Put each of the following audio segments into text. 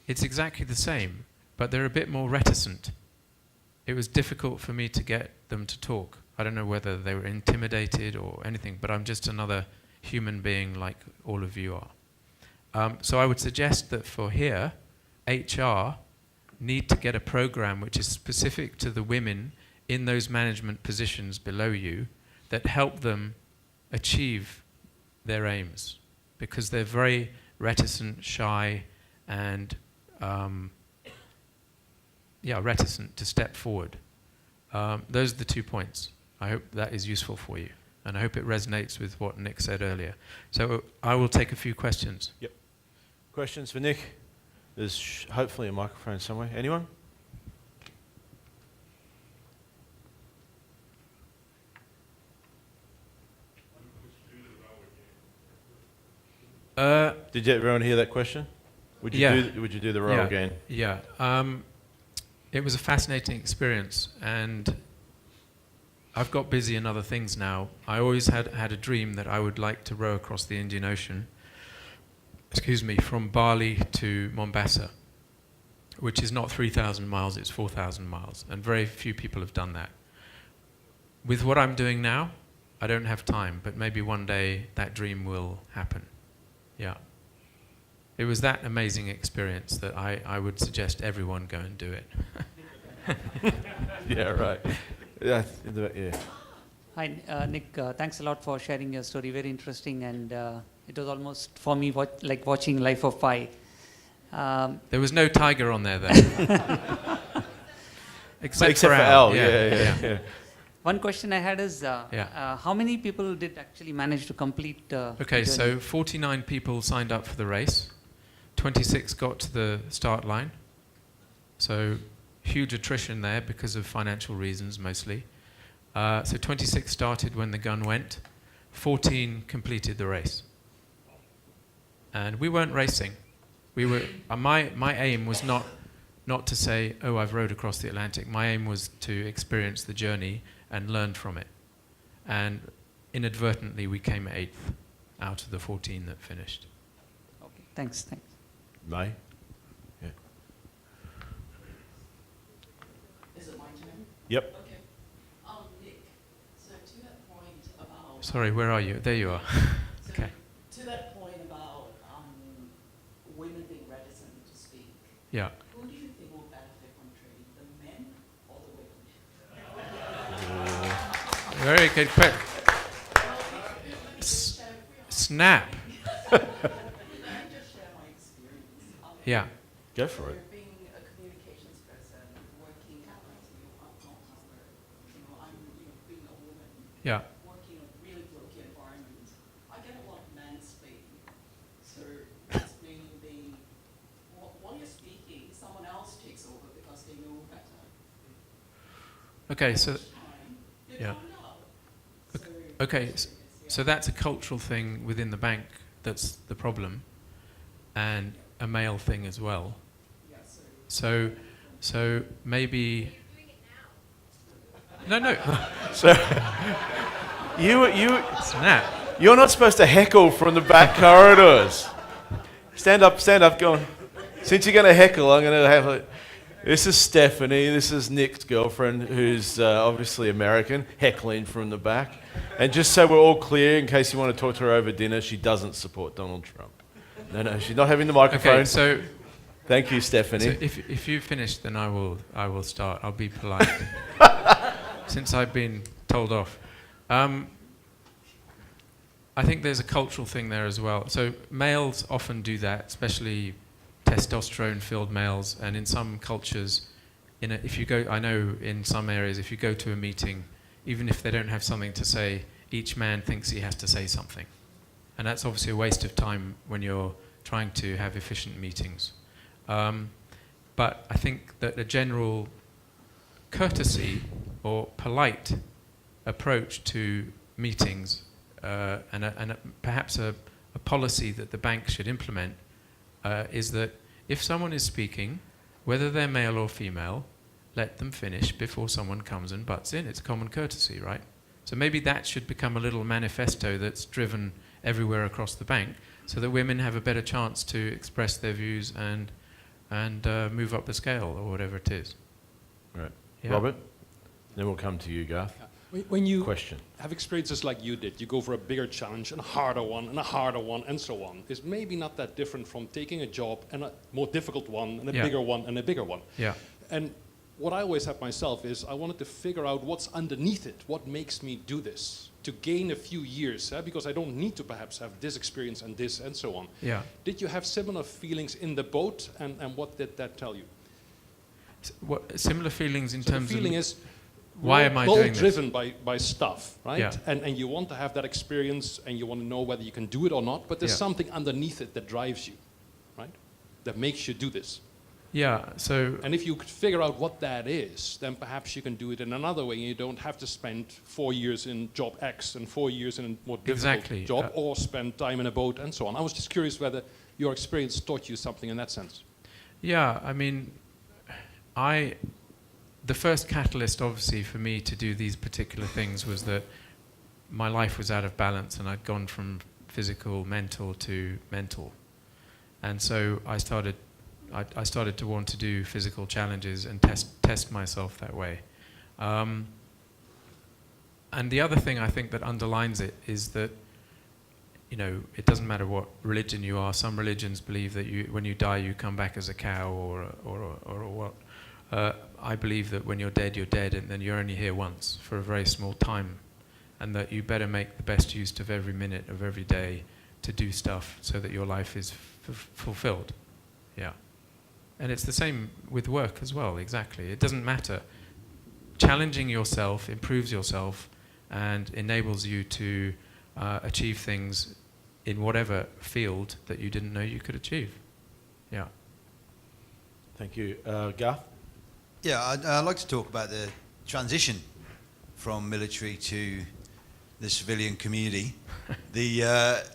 It's exactly the same, but they're a bit more reticent. It was difficult for me to get them to talk. I don't know whether they were intimidated or anything, but I'm just another human being like all of you are. So I would suggest that for here, HR need to get a program which is specific to the women in those management positions below you that help them achieve their aims, because they're very reticent, shy, and reticent to step forward. Those are the 2 points. I hope that is useful for you, and I hope it resonates with what Nick said earlier. So I will take a few questions. Yep. Questions for Nick? There's hopefully a microphone somewhere. Anyone? Did everyone hear that question? Would you do the Rowe again? Yeah. It was a fascinating experience, and I've got busy in other things now. I always had a dream that I would like to row across the Indian Ocean, from Bali to Mombasa, which is not 3,000 miles, it's 4,000 miles, and very few people have done that. With what I'm doing now, I don't have time, but maybe one day that dream will happen. Yeah. It was that amazing experience that I would suggest everyone go and do it. Yeah, right. Yeah. Hi, Nick. Thanks a lot for sharing your story. Very interesting, and it was almost for me like watching Life of Pi. There was no tiger on there, though. Except for Al. Yeah. One question I had is, how many people did actually manage to complete the journey? So 49 people signed up for the race. 26 got to the start line. So huge attrition there because of financial reasons mostly. So 26 started when the gun went. 14 completed the race. And we weren't racing. We were. My aim was not to say, oh, I've rowed across the Atlantic. My aim was to experience the journey and learn from it. And inadvertently, we came 8th out of the 14 that finished. Okay, thanks. May? Yeah. Is it my turn? Yep. Okay. Nick, so to that point about... Sorry, where are you? There you are. Okay. To that point about women being reticent to speak, Yeah. who do you think will benefit from training, the men or the women? Very good question. Snap. Yeah. Go for it. Being a communications person, working at I'm being a woman, Yeah. working in a really blokey environment, I get a lot of mansplaining. So it's meaning while you're speaking, someone else takes over because they know better. Okay, so You yeah. find out. Okay, so that's a cultural thing within the bank that's the problem, and a male thing as well. So maybe. No. So you Snap. you're not supposed to heckle from the back corridors. Stand up, go on. Since you're going to heckle, I'm going to have a... This is Stephanie, this is Nick's girlfriend, who's obviously American, heckling from the back. And just so we're all clear, in case you want to talk to her over dinner, she doesn't support Donald Trump. No, she's not having the microphone. Okay, so thank you, Stephanie. So if you finish, then I will start. I'll be polite. Since I've been told off. I think there's a cultural thing there as well. So males often do that, especially testosterone-filled males, and in some cultures, I know in some areas, if you go to a meeting, even if they don't have something to say, each man thinks he has to say something. And that's obviously a waste of time when you're trying to have efficient meetings. But I think that a general courtesy or polite approach to meetings and perhaps a policy that the bank should implement is that if someone is speaking, whether they're male or female, let them finish before someone comes and butts in. It's common courtesy, right? So maybe that should become a little manifesto that's driven everywhere across the bank so that women have a better chance to express their views and and move up the scale or whatever it is. Right. Yeah. Robert, then we'll come to you, Garth. When you Question. have experiences like you did, you go for a bigger challenge and a harder one and a harder one and so on. It's maybe not that different from taking a job and a more difficult one and a Yeah. bigger one and a bigger one. Yeah. And what I always had myself is I wanted to figure out what's underneath it. What makes me do this? To gain a few years, because I don't need to perhaps have this experience and this and so on. Yeah. Did you have similar feelings in the boat, and what did that tell you? What similar feelings in So terms the feeling of is, why we're am I all doing this? driven by stuff, right? Yeah. And you want to have that experience and you want to know whether you can do it or not, but there's Yeah. something underneath it that drives you, right? That makes you do this. Yeah. So And if you could figure out what that is, then perhaps you can do it in another way. You don't have to spend 4 years in job X and 4 years in a more difficult Exactly. job, or spend time in a boat and so on. I was just curious whether your experience taught you something in that sense. yeah, I mean, the first catalyst, obviously, for me to do these particular things was that my life was out of balance, and I'd gone from physical, mental to mental, and so I started to want to do physical challenges and test myself that way. And the other thing I think that underlines it is that, you know, it doesn't matter what religion you are. Some religions believe that when you die, you come back as a cow or what. I believe that when you're dead, and then you're only here once for a very small time, and that you better make the best use of every minute of every day to do stuff so that your life is fulfilled. Yeah. And it's the same with work as well, exactly. It doesn't matter. Challenging yourself improves yourself and enables you to achieve things in whatever field that you didn't know you could achieve. Yeah. Thank you. Garth? Yeah, I'd like to talk about the transition from military to the civilian community.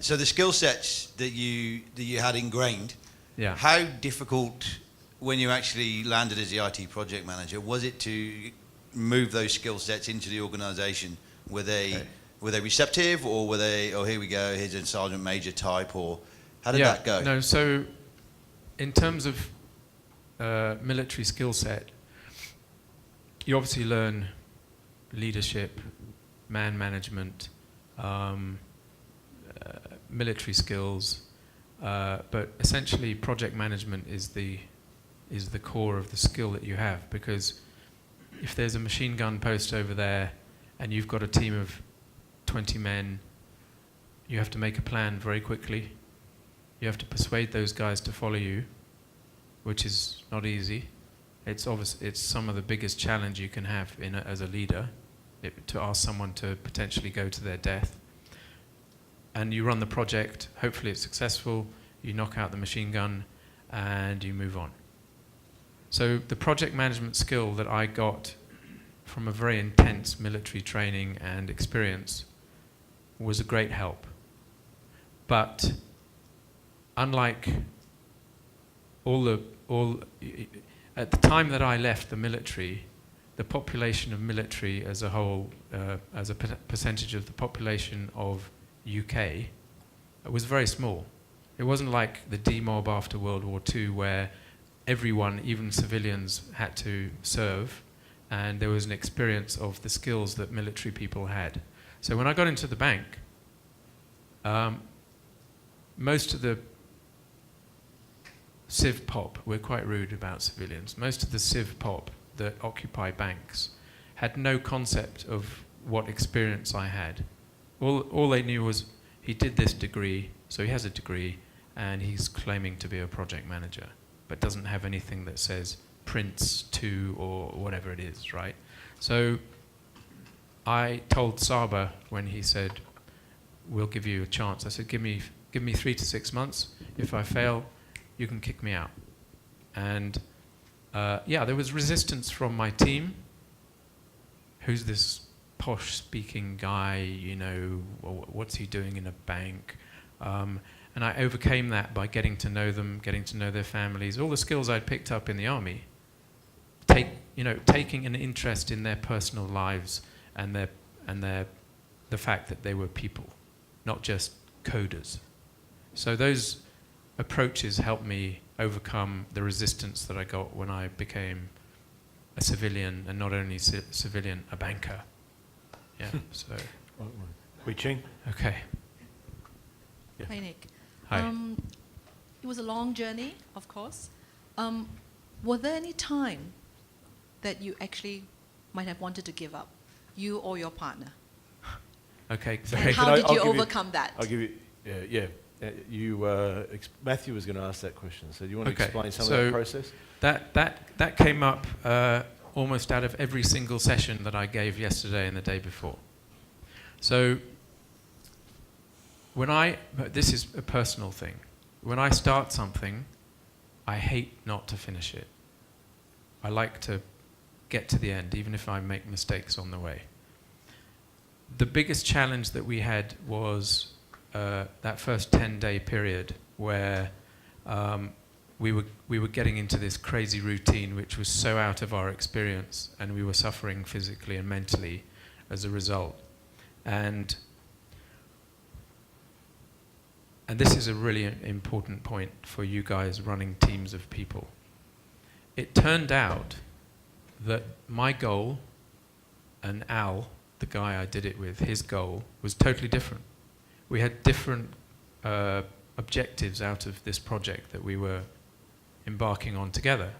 So the skill sets that you had ingrained, Yeah. how difficult, when you actually landed as the IT project manager, was it to move those skill sets into the organisation? Were they receptive, or were they, oh, here we go, here's a sergeant major type, or how did that go? No, so in terms of military skill set, you obviously learn leadership, man management, military skills, but essentially project management is the core of the skill that you have, because if there's a machine gun post over there and you've got a team of 20 men, you have to make a plan very quickly. You have to persuade those guys to follow you, which is not easy. It's some of the biggest challenge you can have as a leader, to ask someone to potentially go to their death. And you run the project, hopefully it's successful, you knock out the machine gun, and you move on. So the project management skill that I got from a very intense military training and experience was a great help. But unlike at the time that I left the military, the population of military as a whole, as a percentage of the population of UK, was very small. It wasn't like the demob after World War II, where everyone, even civilians, had to serve, and there was an experience of the skills that military people had. So when I got into the bank, most of the civ pop, we're quite rude about civilians, most of the civ pop that occupy banks had no concept of what experience I had. All they knew was he did this degree, so he has a degree, and he's claiming to be a project manager, but doesn't have anything that says Prince 2 or whatever it is, right? So I told Saba when he said, we'll give you a chance, I said, give me 3 to 6 months. If I fail, you can kick me out. And there was resistance from my team. Who's this posh speaking guy, you know, what's he doing in a bank? And I overcame that by getting to know them, getting to know their families, all the skills I'd picked up in the army. Taking an interest in their personal lives and the fact that they were people, not just coders. So those approaches helped me overcome the resistance that I got when I became a civilian, and not only civilian, a banker. Yeah, so. Wei Ching? Okay. Yeah. Hi, Nick. Hi. It was a long journey, of course. Were there any time that you actually might have wanted to give up, you or your partner? Okay, And very how did you overcome that? I'll give you, Matthew was going to ask that question, so do you want to Okay, explain some of so that process? That came up almost out of every single session that I gave yesterday and the day before. So this is a personal thing. When I start something, I hate not to finish it. I like to get to the end, even if I make mistakes on the way. The biggest challenge that we had was that first 10-day period where we were getting into this crazy routine which was so out of our experience, and we were suffering physically and mentally as a result. And this is a really important point for you guys running teams of people. It turned out that my goal and Al, the guy I did it with, his goal was totally different. We had different objectives out of this project that we were embarking on together.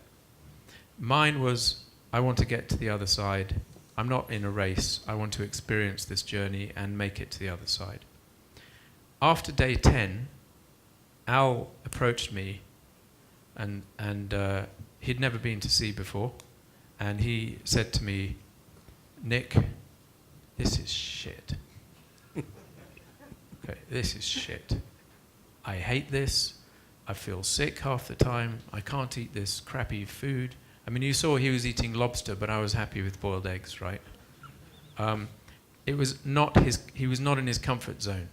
Mine was, I want to get to the other side. I'm not in a race. I want to experience this journey and make it to the other side. After day 10, Al approached me, and he'd never been to sea before, and he said to me, Nick, this is shit. Okay, this is shit. I hate this. I feel sick half the time. I can't eat this crappy food. I mean, you saw he was eating lobster, but I was happy with boiled eggs, right? He was not in his comfort zone.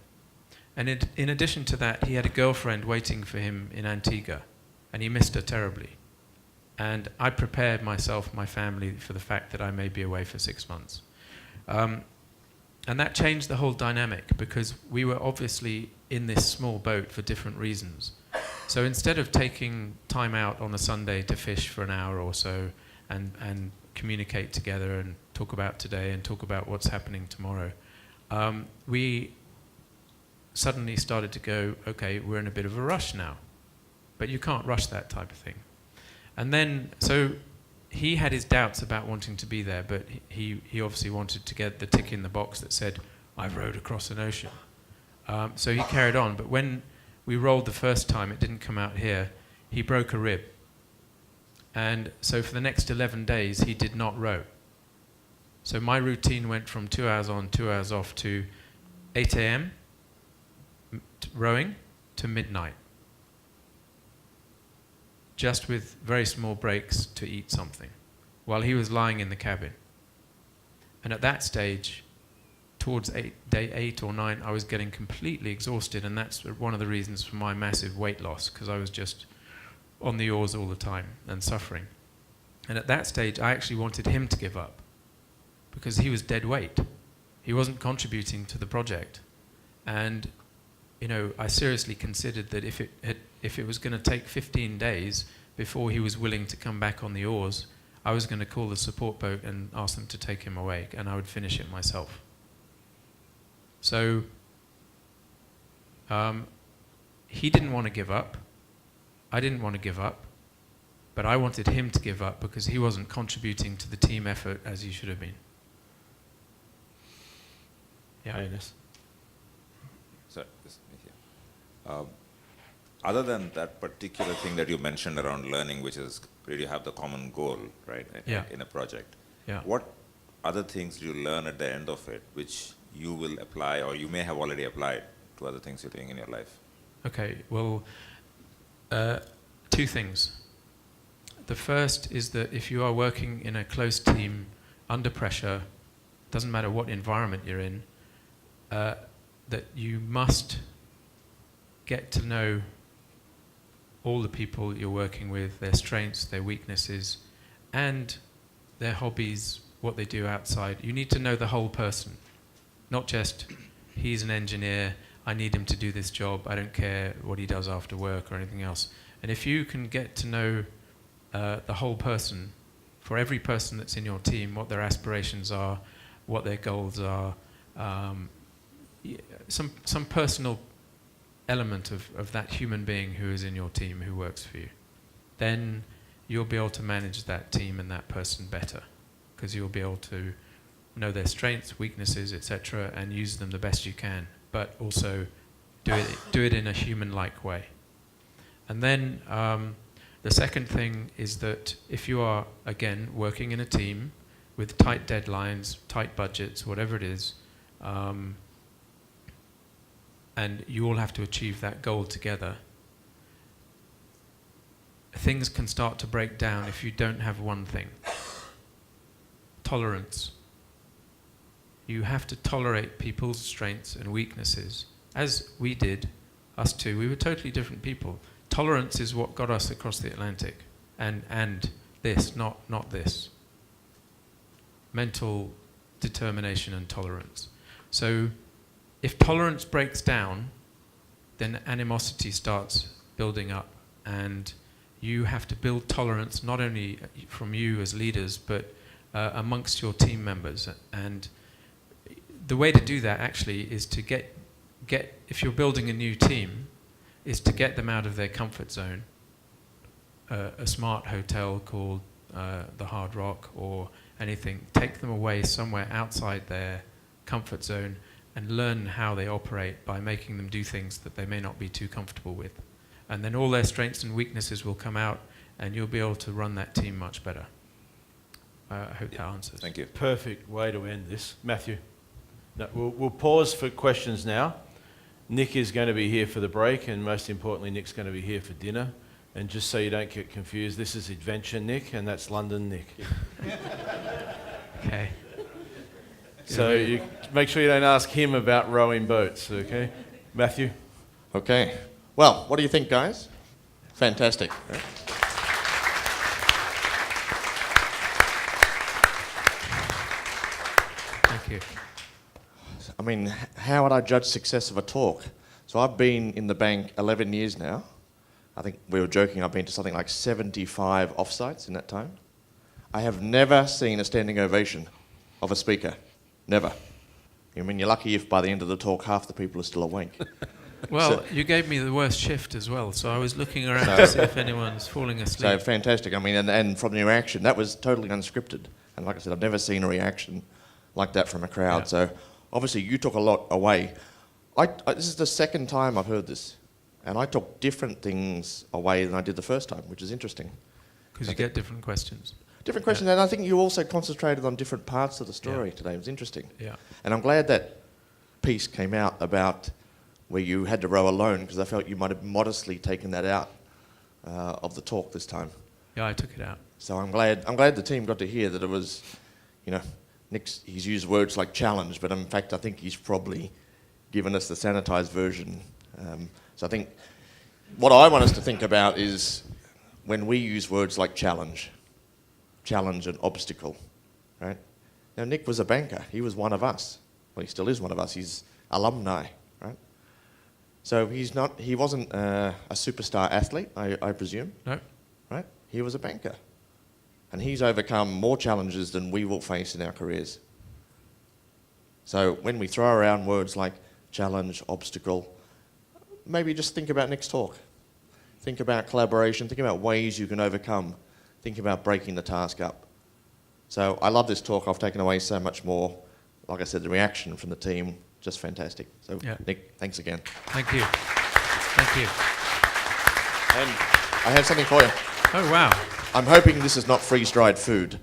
And in addition to that, he had a girlfriend waiting for him in Antigua, and he missed her terribly. And I prepared myself, my family, for the fact that I may be away for 6 months. And that changed the whole dynamic, because we were obviously in this small boat for different reasons. So instead of taking time out on a Sunday to fish for an hour or so and communicate together and talk about today and talk about what's happening tomorrow, we suddenly started to go, okay, we're in a bit of a rush now. But you can't rush that type of thing. And then, so he had his doubts about wanting to be there, but he obviously wanted to get the tick in the box that said, I've rowed across an ocean. So he carried on, but when we rolled the first time, it didn't come out here, he broke a rib. And so for the next 11 days, he did not row. So my routine went from 2 hours on, 2 hours off to 8 a.m. Rowing to midnight. Just with very small breaks to eat something, while he was lying in the cabin. And at that stage, towards day 8 or 9, I was getting completely exhausted, and that's one of the reasons for my massive weight loss, because I was just on the oars all the time and suffering. And at that stage, I actually wanted him to give up, because he was dead weight. He wasn't contributing to the project. And I seriously considered that if it was going to take 15 days before he was willing to come back on the oars, I was going to call the support boat and ask them to take him away, and I would finish it myself. So he didn't want to give up. I didn't want to give up. But I wanted him to give up because he wasn't contributing to the team effort as he should have been. Yeah. Ines? Sir, this is me here. Other than that particular thing that you mentioned around learning, which is really have the common goal, right, in a project, Yeah. what other things do you learn at the end of it, which you will apply, or you may have already applied to other things you're doing in your life? Okay, well, 2 things. The first is that if you are working in a close team under pressure, doesn't matter what environment you're in, that you must get to know all the people you're working with, their strengths, their weaknesses, and their hobbies, what they do outside. You need to know the whole person, not just, he's an engineer, I need him to do this job, I don't care what he does after work or anything else. And if you can get to know the whole person, for every person that's in your team, what their aspirations are, what their goals are, some personal element of that human being who is in your team, who works for you, then you'll be able to manage that team and that person better, because you'll be able to know their strengths, weaknesses, etc., and use them the best you can, but also do it in a human-like way. And then the second thing is that if you are, again, working in a team with tight deadlines, tight budgets, whatever it is, and you all have to achieve that goal together, things can start to break down if you don't have one thing. Tolerance. You have to tolerate people's strengths and weaknesses, as we did, us two. We were totally different people. Tolerance is what got us across the Atlantic, and this, not this. Mental determination and tolerance. So if tolerance breaks down, then animosity starts building up, and you have to build tolerance not only from you as leaders, but amongst your team members. And the way to do that actually is to get if you're building a new team, is to get them out of their comfort zone. A smart hotel called the Hard Rock or anything, take them away somewhere outside their comfort zone and learn how they operate by making them do things that they may not be too comfortable with. And then all their strengths and weaknesses will come out, and you'll be able to run that team much better. I hope that answers. Thank you. Perfect way to end this. Matthew? No, we'll pause for questions now. Nick is going to be here for the break, and most importantly, Nick's going to be here for dinner. And just so you don't get confused, this is Adventure Nick, and that's London Nick. Okay. So you make sure you don't ask him about rowing boats, okay? Matthew? Okay. Well, what do you think, guys? Fantastic. Thank you. I mean, how would I judge success of a talk? So I've been in the bank 11 years now. I think we were joking, I've been to something like 75 offsites in that time. I have never seen a standing ovation of a speaker. Never. I mean, you're lucky if by the end of the talk half the people are still awake. Well, you gave me the worst shift as well, so I was looking around to see if anyone's falling asleep. So fantastic. I mean, and from the reaction, that was totally unscripted. And like I said, I've never seen a reaction like that from a crowd. Yeah. So obviously you took a lot away. This is the second time I've heard this. And I took different things away than I did the first time, which is interesting. Because you get different questions. Different questions, and I think you also concentrated on different parts of the story today. It was interesting. Yeah. And I'm glad that piece came out about where you had to row alone, because I felt you might have modestly taken that out of the talk this time. Yeah, I took it out. So I'm glad the team got to hear that it was, he's used words like challenge, but in fact I think he's probably given us the sanitized version. So I think what I want us to think about is when we use words like challenge and obstacle, right? Now Nick was a banker. He was one of us. Well, he still is one of us. He's alumni, right? So he wasn't a superstar athlete, I presume. No. Right? He was a banker. And he's overcome more challenges than we will face in our careers. So when we throw around words like challenge, obstacle, maybe just think about Nick's talk. Think about collaboration, think about ways you can overcome, think about breaking the task up. So I love this talk. I've taken away so much more. Like I said, the reaction from the team, just fantastic. So Yeah. Nick, thanks again. Thank you. Thank you. And I have something for you. Oh, wow. I'm hoping this is not freeze-dried food.